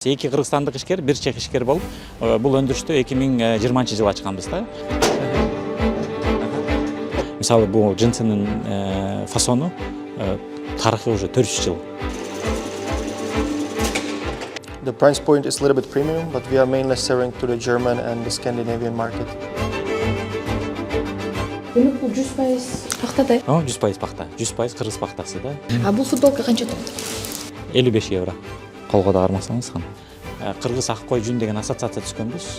Эки кыргызстандык ишкер, бир чех ишкер болуп, бул өндүрүштү 2020 жылы ачканбыз да. Мисалы, бул джинсынын фасону тарыхы уже 400 жыл. The price point is a little bit premium, but we are mainly selling to the German and the Scandinavian market. Бул 100% пахтадай. 100% пахта, 100% кыргыз пахтасы да. А бул футболка канча турат? 55 евро. Колго да кармасаңыз хан. Кыргыз ак кой жүн деген ассоциация түзгөнбүз.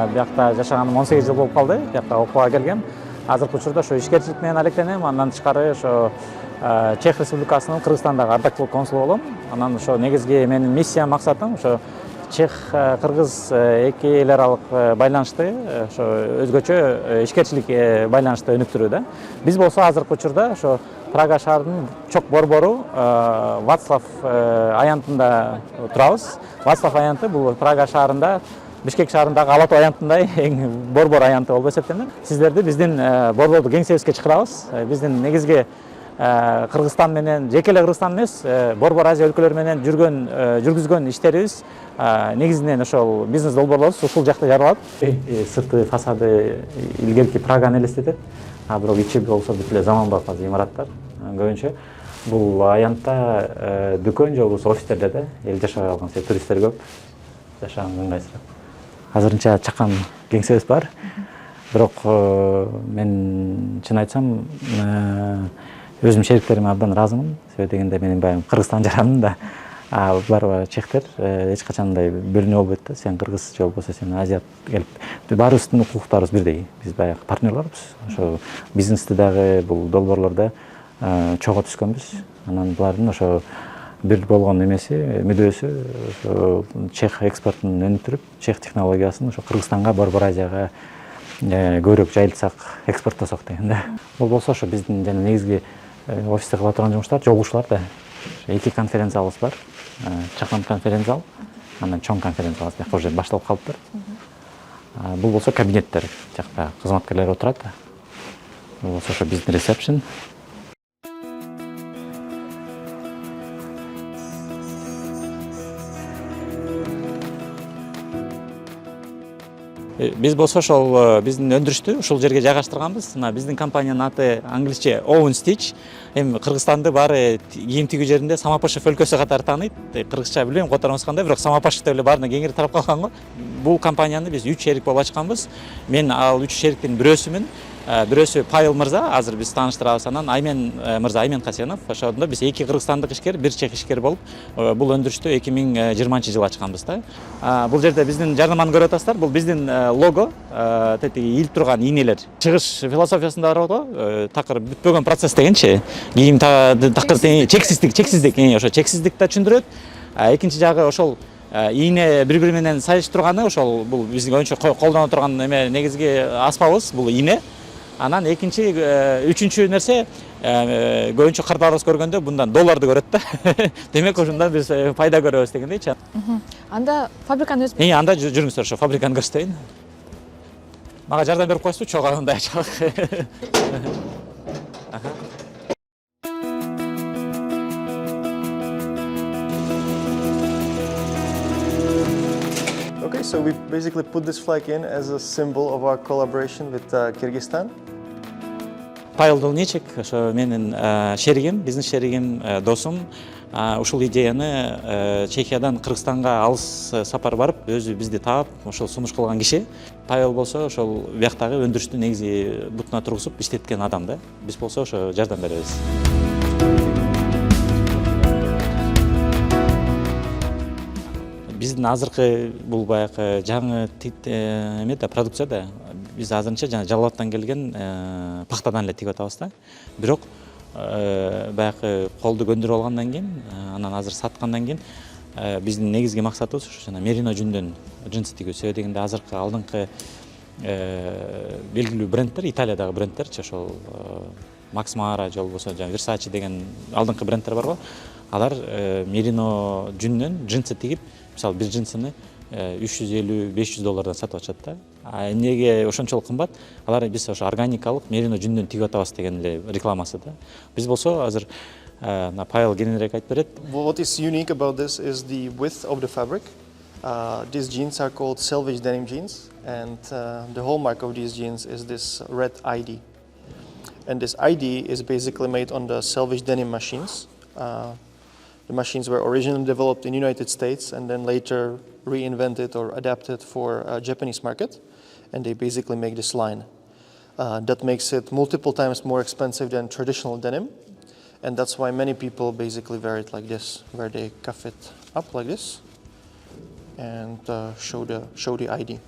Биякта жашаганым 18 жыл болуп калды. Биякта окууга келгем. Азыркы учурда ошо ишкерчилик менен алектенем. Андан тышкары ошо Чех Республикасынын Кыргызстандагы ардактуулук консулу болом. Анан ошо негизги менин миссиям, максатым ошо Чех Кыргыз эки эл аралык байланышты ошо өзгөчө ишкерчилик байланышты өнүктүрүү да. Биз болсо азыркы учурда ошо Прага шаарынын чок борбору Вацлав аянтында турабыз. Вацлав аянты бул Прага шаарында Бишкек шаарындагы Алатуу аянтындай эң борбор аянты болуп эсептелет. Сиздерди биздин борборду кеңсебизге чакырабыз. Биздин негизги Кыргызстан менен, жеке эле Кыргызстан эмес, борбор Азия өлкөлөрү менен жүргүзгөн иштерибиз негизинен ошол бизнес долбоорлорубуз ушул жакта жаралат. Сырты фасады илгерки Праганы элестетет. Бирок ичи болсо бүт эле заманбап имараттар. Көбүнчө бул аянтта дүкөн же болбосо офистерде да эл жашап алган, туристтер көп. Жашаган ыңгайсырап. Азырынча чакан кеңсебиз бар. Бирок мен чын айтсам, өзүм шериктериме абдан ыраазымын. Себеби дегенде менин баягы Кыргызстан жараным да. Булар чехтер эч качан мындай бөлүнүү болбойт да. Сен кыргыз же болбосо сен азиат келип. Баарыбыздын укуктарыбыз бирдей. Биз баягы партнерлорбуз. Ошо бизнесте дагы бул долбоорлордо чогуу түшкөнбүз. Анан булардын ошо бир болгон эмеси, мүдөөсү ошо чех экспортун өнүктүрүп, чех технологиясын ошо Кыргызстанга, Борбор Азияга көбүрөөк жайылтсак, экспорттосок деген да. Бул болсо ошо биздин жана негизги офисте кылып турган жумуштар, жолугушуулар да. Эки конференциялыбыз бар. Чакан конференциялар, анан чоң конференциялар бияка уже башталып калыптыр. Бул болсо кабинеттер, жакта кызматкерлер отурат. Бул болсо ошо биздин ресепшн. Биз болсо ошол биздин өндүрүштү ушул жерге жайгаштырганбыз. Биздин компаниянын аты англисче Own Stitch. Эми Кыргызстанды баары кийим тигүү жеринде Самопашев өлкөсү катары тааныйт. Кыргызча билбейм которуңуз кандай, бирок Самопашев деп эле баарына кеңири тарап калган го. Бул компанияны биз 3 шерик болуп ачканбыз. Мен ал 3 шериктин бирөөсүмүн. Бирөөсү Павел мырза, азыр биз тааныштырабыз. Анан Аймен мырза, Аймен Касенов. Ошондо биз эки кыргызстандык ишкер, бир чех ишкер болуп, бул өндүрүштү 2020 жылы ачканбыз да. Бул жерде биздин жарнаманы көрүп атасыздар. Бул биздин лого, тетиги илип турган ийнелер. Чыгыш философиясында бар го, такыр бүтпөгөн процесс дегенчи. Кийим такыр чексиздик, ошо чексиздикти түшүндүрөт. Экинчи жагы ошол ийне бири-бири менен сайышып турганы, ошол бул биздин көбүнчө колдоно турган эме негизги аспабыбыз, бул ийне. Анан экинчи, үчүнчү нерсе, көбүнчө карталарыбыз көргөндө мындан долларды көрөт да. Демек ошондон биз пайда көрөбүз дегендейчи. Анда фабриканы өзү. Анда жүрүңүздөр, ошо фабриканы көрсөтөйүн. Мага жардам берип койсу, чогуу андай ачалык. Okay, so we basically put this flag in as a symbol of our collaboration with Kyrgyzstan. Павел Долничек, ошо менин шеригим, бизнес шеригим, досум. Ушул идеяны Чехиядан Кыргызстанга алыс сапар барып, өзү бизди таап, ошол сунуш кылган киши. Павел болсо ошол бияктагы өндүрүштү негизи бутуна тургузуп иштеткен адам да. Биз болсо ошо жардам беребиз. Биздин азыркы бул баягы жаңы эме да, продукция да. Биз азырынча жана Жалалаттан келген пахтадан эле тигип атабыз да. Бирок баягы колду көндүрүп алгандан кийин, анан азыр саткандан кийин биздин негизги максатыбыз ушу жана мерино жүндөн джинсы тигүү. Себеби дегенде азыркы алдыңкы белгилүү брендтер, Италиядагы брендтерчи, ошол Макс Мара же болбосо Versace деген алдыңкы брендтер бар го. Алар мерино жүнүнөн джинсы тигип, мисалы бир джинсыны $350–500 сатып атышат да. А эмнеге ошончолук кымбат? Алар биз ошо органикалык мерино жүнүнөн тигип атабыз деген эле рекламасы да. Биз болсо азыр Павел кененирээк айтып берет. What is unique about this is the width of the fabric. These jeans are called selvage denim jeans, and the hallmark of these jeans is this red ID. And this ID is basically made on the selvage denim machines. The machines were originally developed in the United States and then later reinvented or adapted for a Japanese market. And they basically make this line. That makes it multiple times more expensive than traditional denim. And that's why many people basically wear it like this, where they cuff it up like this and show the ID.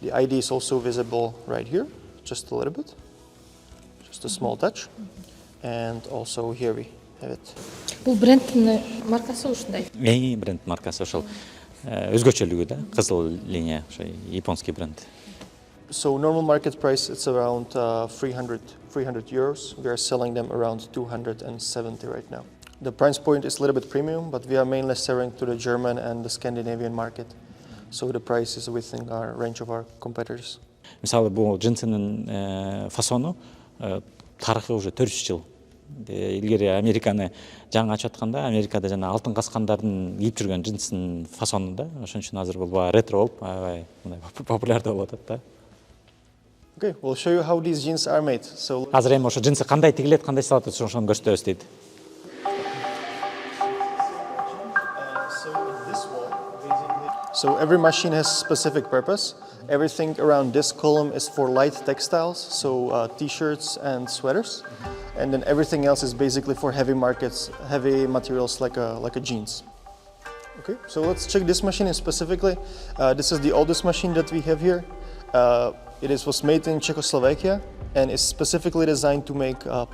The ID is also visible right here, just a little bit, just a small touch. And also here we have it. Бул брендин маркасы ушундай. Бренд маркасы ошол өзгөчөлүгү да, кызыл линия, ошо японский бренд. So normal market price it's around 300 euros. We are selling them around 270 right now. The price point is a little bit premium, but we are mainly selling to the German and the Scandinavian market. So the price is within our range of our competitors. Мисалы бул джинсынын фасону тарыхы уже 400 жыл. Илгери Американы жаңы ачып атканда, Америкада жана алтын каскандардын кийип жүргөн джинсынын фасону да. Ошон үчүн азыр бул ретро болуп, аябай популярдуу болуп атат да. Okay, we'll show you how these jeans are made. So Азыр эми ошо джинсы кандай тигилет, кандай сатылат, ошону көрсөтөбүз дейт. So every machine has specific purpose. Everything around this column is for light textiles, so t-shirts and sweaters. And then everything else is basically for heavy markets, heavy materials like a jeans. Okay, so let's check this machine specifically. This is the oldest machine that we have here. It was made in Czechoslovakia and is specifically designed to make a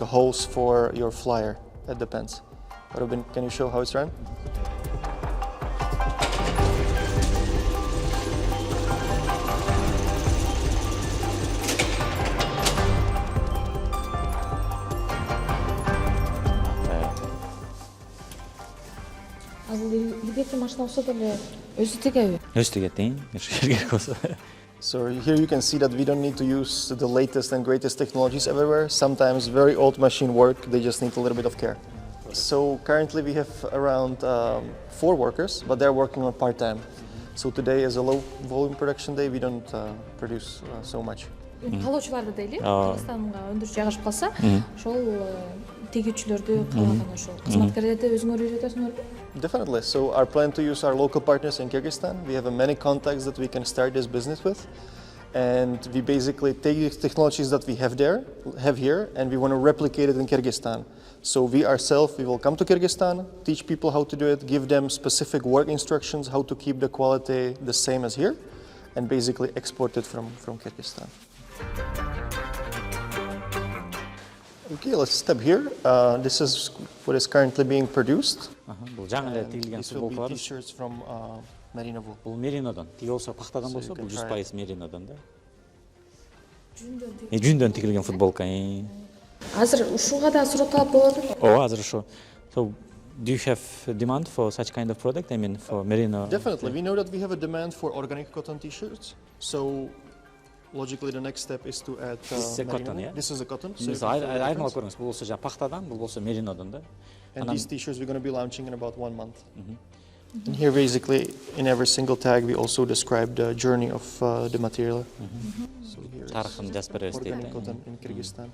hose for your flyer at the pants. Robin, can you show how it's run? Илгерки машина болсо деле өзү тигеби? Өзү тигет, керек болсо. So here you can see that we don't need to use the latest and greatest technologies everywhere. Sometimes very old machine work, they just need a little bit of care. So currently we have around 4 workers, but they're working on part-time. So today is a low volume production day, we don't produce so much. Калоочуларды дейли, Кыргызстанга өндүрүш жайгашып калса, ошол тигүүчүлөрдү каалаган ошол кызматкерлерди өзүңөр үйрөтөсүңөрбү? Definitely. So our plan to use our local partners in Kyrgyzstan. We have many contacts that we can start this business with. And we basically take the technologies that we have here, and we want to replicate it in Kyrgyzstan. So we ourselves, we will come to Kyrgyzstan, teach people how to do it, give them specific work instructions, how to keep the quality the same as here, and basically export it from Kyrgyzstan. Okay, let's step here. This is what is currently being produced. These will be t-shirts from merino wool. Бул меринодон, тиги болсо пахтадан болсо, бул 100% меринодон да. Жүндөн тигилген футболка. Азыр ушуга да суроо талап болот эле. Ооба, азыр ушу. So do you have demand for such kind of product? I mean for merino? Definitely. We know that we have a demand for organic cotton t-shirts. So logically the next step is to add This is a cotton, yeah? This is a cotton. Айырмалап көрүңүз. Бул болсо пахтадан, бул болсо меринодон да. And these t-shirts we're going to be launching in about 1 month. And here basically in every single tag we also describe the journey of the material. So here is organic cotton in Kyrgyzstan.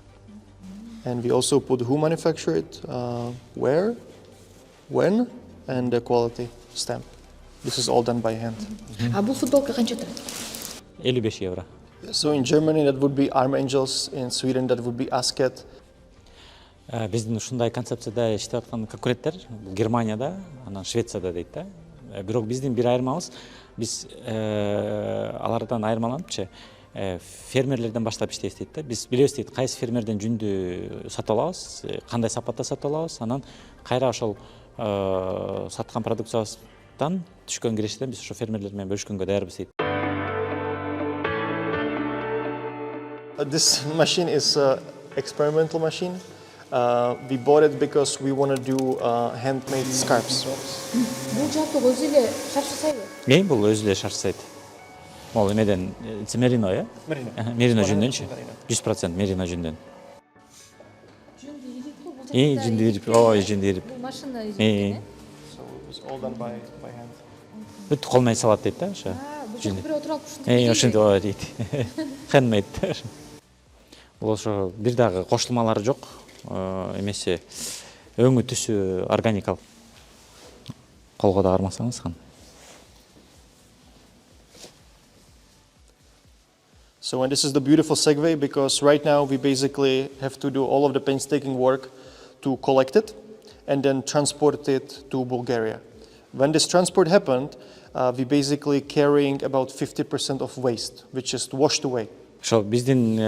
And we also put who manufactured it, where, when, and the quality stamp. This is all done by hand. А бул футболка канча турат? 55 евро. So in Germany that would be arm angels, in Sweden that would be asket. Биздин ушундай концепцияда иштеп аткан конкуренттер Германияда, анан Швецияда дейт да. Бирок биздин бир айырмабыз, биз алардан айырмаланыпчы фермерлерден баштап иштейбиз дейт да. Биз билебиз дейт кайсы фермерден жүндү сатып алабыз, кандай сапатта сатып алабыз, анан кайра ошол саткан продукциябыз табаттан түшкөн кирешеден биз ошо фермерлер менен бөлүшкөнгө даярбыз дейт. This machine is an experimental machine. We bought it because we want to do handmade scarves. Бул жалпы өзү эле шарч жасайбы? Бул өзү эле шарч жасайт. Могу эмеден мерино, э? Мерино жүндөнчү. 100% мерино жүндөн. Жүндү ирип бул Жүндү ирип, жүндү ирип. Бул машина ирип. So it was all done by hand. Бүт колмай салат дейт да, ошо. Бул жерде бир отуруп алып Ошентип дейт. Handmade. Бул ошо бир дагы кошулмалары жок. Эмесе өңү түсү органикалык. Колго да кармасаңыз кан. So, and this is the beautiful segue because right now we basically have to do all of the painstaking work to collect it and then transport it to Bulgaria. When this transport happened, we basically carrying about 50% of waste, which is washed away. Ошо биздин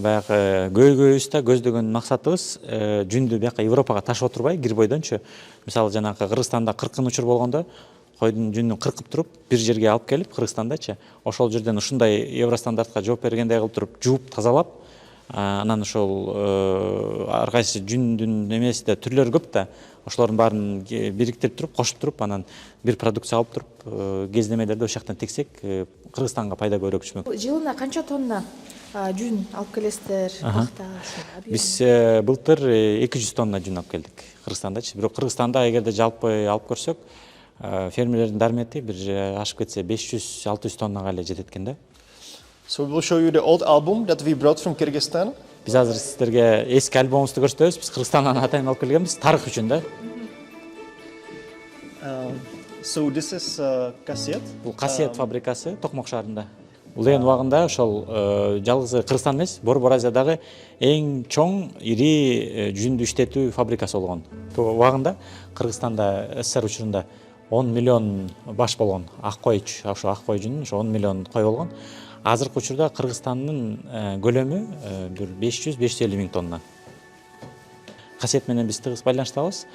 баягы көйгөйүбүз көздөгөн максатыбыз жүндү бияка Европага ташып отурбай, кир бойдончу. Мисалы жанагы Кыргызстанда кыркын учур болгондо койдун жүнүн кыркып туруп, бир жерге алып келип Кыргызстандачы, ошол жерден ушундай евростандартка жооп бергендей кылып туруп, жууп, тазалап, анан ошол ар кайсы жүндүн эмесинде түрлөрү көп да, ошолордун баарын бириктирип туруп, кошуп туруп, анан бир продукция алып туруп, кездемелерди ошол жактан тексек, Кыргызстанга пайда көбүрөөк түшмөк. Жылына канча тонна жүн алып келесиздер? Пахта. Биз былтыр 200 тонна жүн алып келдик Кыргызстандачы. Бирок Кыргызстанда эгерде жалпы алып көрсөк, фермерлердин дармети бир ашып кетсе 500-600 тоннага эле жетет экен да. So we will show you the old album that we brought from Kyrgyzstan. Биз азыр сиздерге эски альбомубузду көрсөтөбүз. Биз Кыргызстандан атайын алып келгенбиз, тарых үчүн да. So this is Касет. Бул Касет фабрикасы Токмок шаарында. Бул эң убагында ошол жалгыз Кыргызстан эмес, Борбор Азиядагы эң чоң ири жүндү иштетүү фабрикасы болгон. Бул убагында Кыргызстанда СССР учурунда 10 миллион баш болгон ак кой, ошо ак кой жүнүн 10 миллион кой болгон. Азыркы учурда Кыргызстандын көлөмү бир 500-550 миң тонна. Касет менен биз тыгыз байланыштабыз.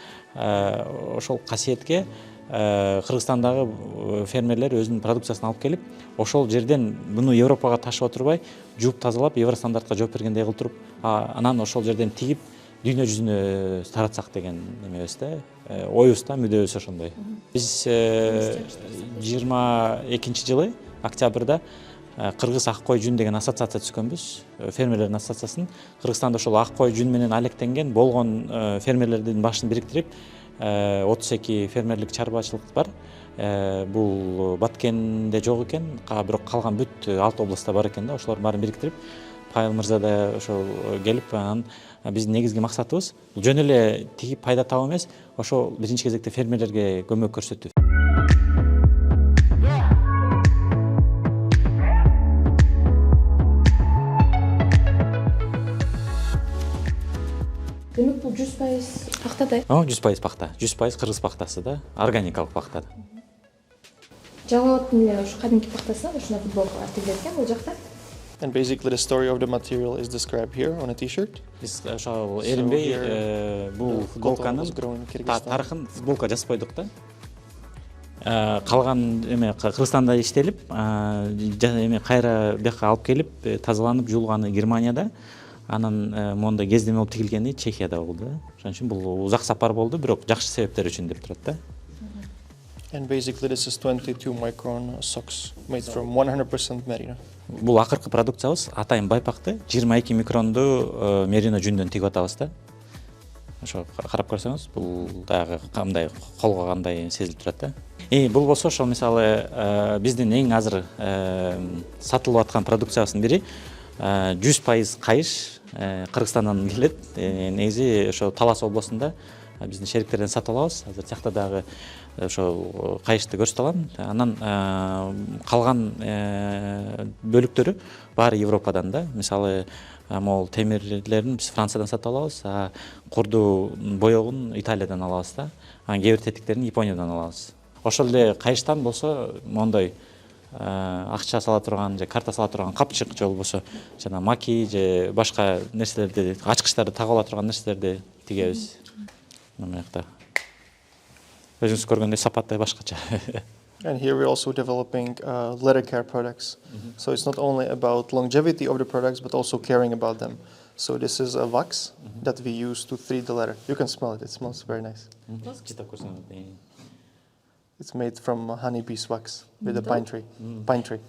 Ошол Касетке Кыргызстандагы фермерлер өзүнүн продукциясын алып келип, ошол жерден буну Европага ташып отурбай, жууп тазалап, евростандартка жооп бергендей кылып туруп, анан ошол жерден тигип дүйнө жүзүнө таратсак деген эмебиз да. Оюбуз да, мүдөбүз ошондой. Биз 22-жылы октябрда Кыргыз ак кой жүн деген ассоциация түзгөнбүз, фермерлердин ассоциациясын. Кыргызстанда ошол ак кой жүн менен алектенген болгон фермерлердин башын бириктирип, 32 фермерлик чарбачылык бар. Бул Баткенде жок экен, бирок калган бүт 6 областта бар экен да. Ошолордун баарын бириктирип, Павел мырза да ошол келип, анан биздин негизги максатыбыз бул жөн эле тигип пайда табуу эмес, ошол биринчи кезекте фермерлерге көмөк көрсөтүү. Демек бул 100% пахта да? 100% пахта. 100% кыргыз пахтасы да, органикалык пахта. Жалаптын эле ушу кадимки пахтасынан ушуна футболкалар тигилет экен бул жакта. And basically the story of the material is described here on a t-shirt. Биз ошол эринбей бул футболканын тарыхын футболка жазып койдук да. Калган эме Кыргызстанда иштелип, эме кайра бияка алып келип, тазаланып жуулганы Германияда, анан монда кездеме болуп тигилгени Чехияда болду. Ошон үчүн бул узак сапар болду, бирок жакшы себептер үчүн деп турат да. And basically this is 22 micron socks made from 100% merino. Бул акыркы продукциябыз атайын байпакты 22 микронду мерино жүндөн тигип атабыз да. Ошо карап көрсөңүз, бул дагы кандай колго кандай сезилип турат да. Бул болсо ошол мисалы биздин эң азыр сатылып аткан продукциябыздын бири 100% кайыш Кыргызстандан келет. Негизи ошо Талас областында биздин шериктерден сатып алабыз. Азыр тиякта дагы ошо кайышты көрсөтө алам. Анан калган бөлүктөрү баары Европадан да. Мисалы могул темирлерин биз Франциядан сатып алабыз, курду боёгун Италиядан алабыз да. Анан кээ бир тетиктерин Япониядан алабыз. Ошол эле кайыштан болсо мондой акча сала турган же карта сала турган капчык же болбосо жана маки же башка нерселерди, ачкычтарды тагып ала турган нерселерди тигебиз. Мына жакта. өзүңүз көргөндөй сапаты башкача. And here we're also developing leather care products. So it's not only about longevity of the products, but also caring about them. So this is a wax that we use to treat the leather. You can smell it. It smells very nice. It's made from honeybee's wax with a pine tree. Pine tree.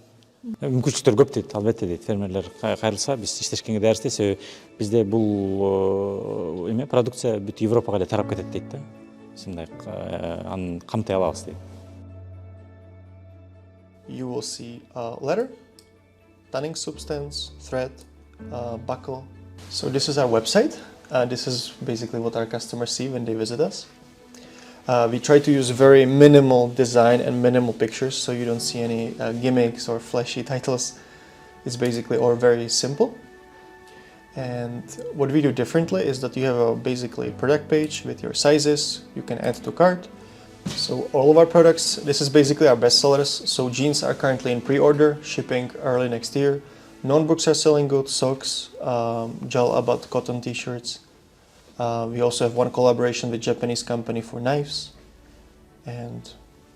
Мүмкүнчүлүктөр көп дейт, албетте дейт. Фермерлер кайрылса, биз иштешкенге дайырбыз дейт. Бизде бул продукция бүт Европага эле тарап кетет дейт да. Ушундай аны камтай алабыз дейт. You will see leather, tanning substance, thread, buckle. So this is our website. This is basically what our customers see when they visit us. We try to use very minimal design and minimal pictures, so you don't see any gimmicks or flashy titles. It's basically all very simple. And what we do differently is that you have basically a product page with your sizes. You can add to cart. So all of our products, this is basically our best sellers. So jeans are currently in pre-order, shipping early next year. Notebooks are selling good, socks, gel about cotton t-shirts. We also have one collaboration with Japanese company for knives. And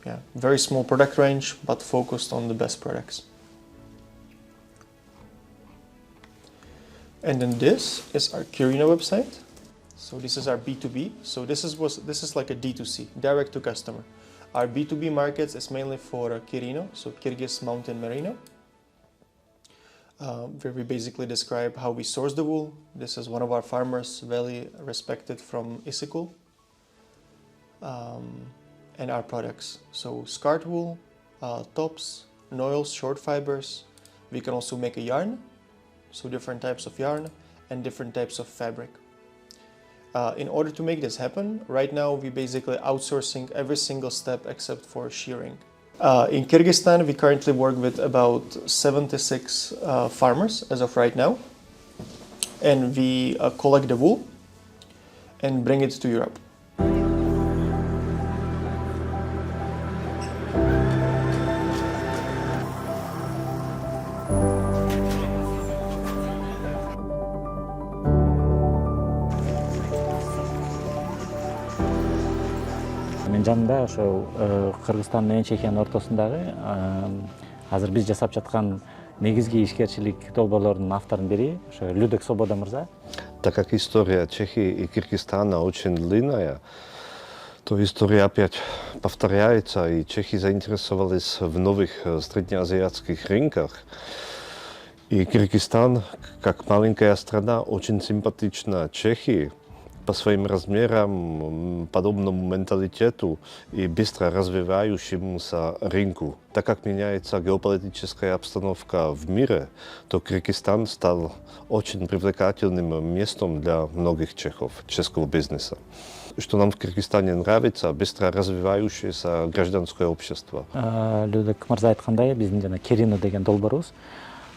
yeah, very small product range, but focused on the best products. And then this is our Kirina website. So this is our B2B. So this is like a D2C, direct to customer. Our B2B markets is mainly for Kirino, so Kyrgyz mountain merino, where we basically describe how we source the wool. This is one of our farmers, very respected from Isikul, and our products. So skirt wool, tops, noils, short fibers. We can also make a yarn, so different types of yarn and different types of fabric. In order to make this happen, right now we basically outsourcing every single step except for shearing. In Kyrgyzstan, we currently work with about 76 farmers as of right now, and we collect the wool and bring it to Europe. Жанында ошол Кыргызстан менен Чехиянын ортосундагы азыр биз жасап жаткан негизги ишкерчилик долбоорлордун авторунун бири ошо Людек Свобода мырза. Так как история Чехии и Кыргызстана очень длинная, то история опять повторяется, и чехи заинтересовались в новых среднеазиатских рынках. И Кыргызстан, как маленькая страна, очень симпатична Чехии по своим размерам, подобному менталитету и быстро развивающемуся рынку. Так как меняется геополитическая обстановка в мире, то Кыргызстан стал очень привлекательным местом для многих чехов, чешского бизнеса. Что нам в Кыргызстане нравится, быстро развивающееся гражданское общество. Людек мырза айткандай, биздин жана Керино деген долбоорубуз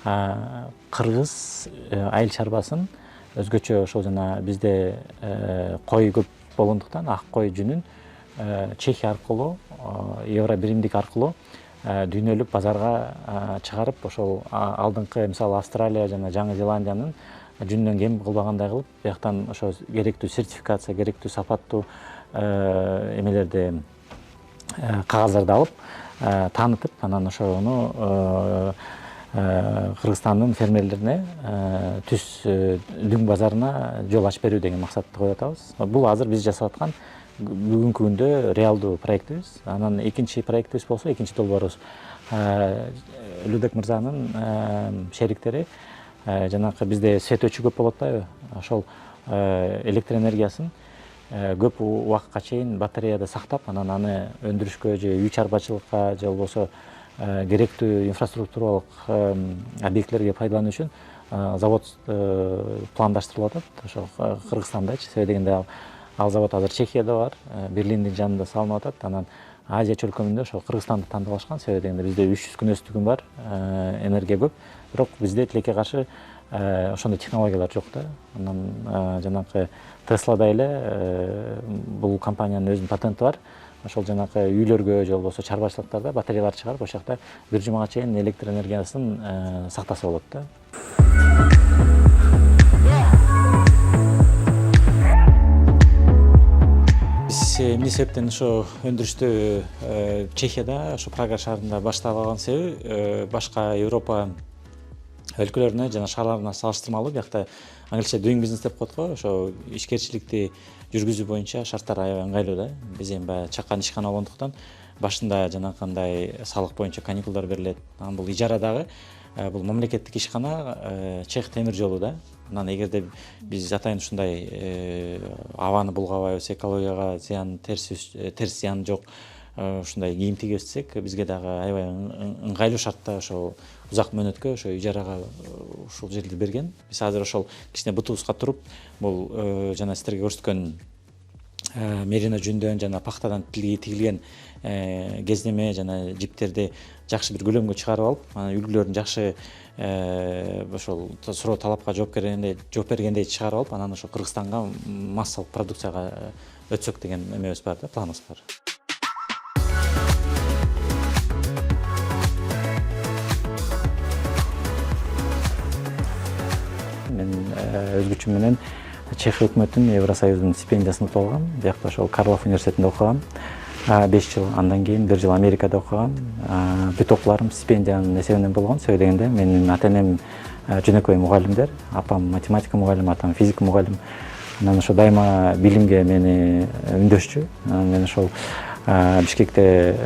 кыргыз айыл чарбасын өзгөчө ошол жана бизде кой көп болгондуктан ак кой жүнүн Чехия аркылуу евро биримдик аркылуу дүйнөлүк базарга чыгарып ошол алдыңкы мисалы Австралия жана Жаңы Зеландиянын жүнүнөн кем кылбагандай кылып бияктан ошо керектүү сертификация, керектүү сапаттуу эмелерди кагаздарды алып таанытып, анан ошону Кыргызстандын фермерлерине түз дүң базарына жол ачып берүү деген максатты коюп атабыз. Бул азыр биз жасап аткан бүгүнкү күндө реалдуу проектибиз. Анан экинчи проектибиз болсо, экинчи долбоорубуз Людек мырзанын шериктери жанакы бизде свет өчү көп болот атпайбы? Ошол электр энергиясын көп убакытка чейин батареяда сактап, анан аны өндүрүшкө же үй чарбачылыкка же болбосо керектүү инфраструктуралык объектилерге пайдалануу үчүн завод пландаштырылып атат. Ошо Кыргызстандачы, себеби дегенде ал завод азыр Чехияда бар, Берлиндин жанында салынып атат. Анан Азия чөлкөмүндө ошо Кыргызстанды тандап алышкан, себеби дегенде бизде 300 күнөс түгүн бар, энергия көп. Бирок бизде тилекке каршы ошондой технологиялар жок да. Анан жанакы Теслада эле бул компаниянын өзүнүн патенти бар. Ошол жанакы үйлөргө же болбосо чарбачылыктарда батареялар чыгарып, ошол жакта бир жумага чейин электр энергиясын сактаса болот да. Биз эмне себептен ошо өндүрүштү Чехияда, ошо Прага шаарында баштап алган себеби башка Европа өлкөлөрүнө жана шаарларына салыштырмалуу биякта англисче doing business деп коет го, ошо ишкерчиликти жүргүзүү боюнча шарттар аябай ыңгайлуу да. Биз эми баягы чакан ишкана болгондуктан башында жанакындай салык боюнча каникулдар берилет. Анан бул ижара дагы бул мамлекеттик ишкана Чех темир жолу да. Анан эгерде биз атайын ушундай абаны булгабайбыз, экологияга зыян, терс зыян жок ушундай кийим тигибсек, бизге дагы аябай ыңгайлуу шартта ошо узак мөөнөткө ошо ижарага ушул жерди берген. Биз азыр ошол кичине бутубузга туруп, бул жана сиздерге көрсөткөн мерино жүндөн жана пахтадан тигилген кездеме жана жиптерди жакшы бир көлөмгө чыгарып алып, анан үлгүлөрүн жакшы ошол суроо талапка жооп бергендей чыгарып алып, анан ошо Кыргызстанга массалык продукцияга өтсөк деген эмебиз бар да, планыбыз бар. Мен өз күчүм менен Чех өкмөтүнүн Евросоюздун стипендиясын утуп алгам. Биякта ошол Карлов университетинде окугам. 5 жыл, андан кийин 1 жыл Америкада окугам. Бүт окууларым стипендиянын эсебинен болгон. Себеби дегенде менин ата-энем жөнөкөй мугалимдер, апам математика мугалим, атам физика мугалим. Анан ошо дайыма билимге мени үндөшчү. Мен ошол Бишкекте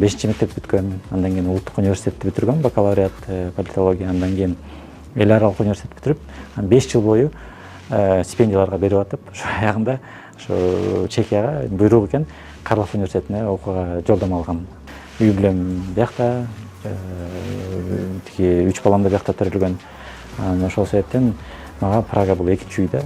5-мектеп бүткөм, андан кийин улуттук университетти бүтүргөм, бакалавриат политология, андан кийин эл аралык университет бүтүрүп, 5 жыл бою стипендияларга берип атып, ошо аягында ошо Чехияга буйрук экен Карлов университетине окууга жолдомо алгам. Үй бүлөм биякта, тиги 3 балам да биякта төрөлгөн. Ошол себептен мага Прага бул экинчи үй да.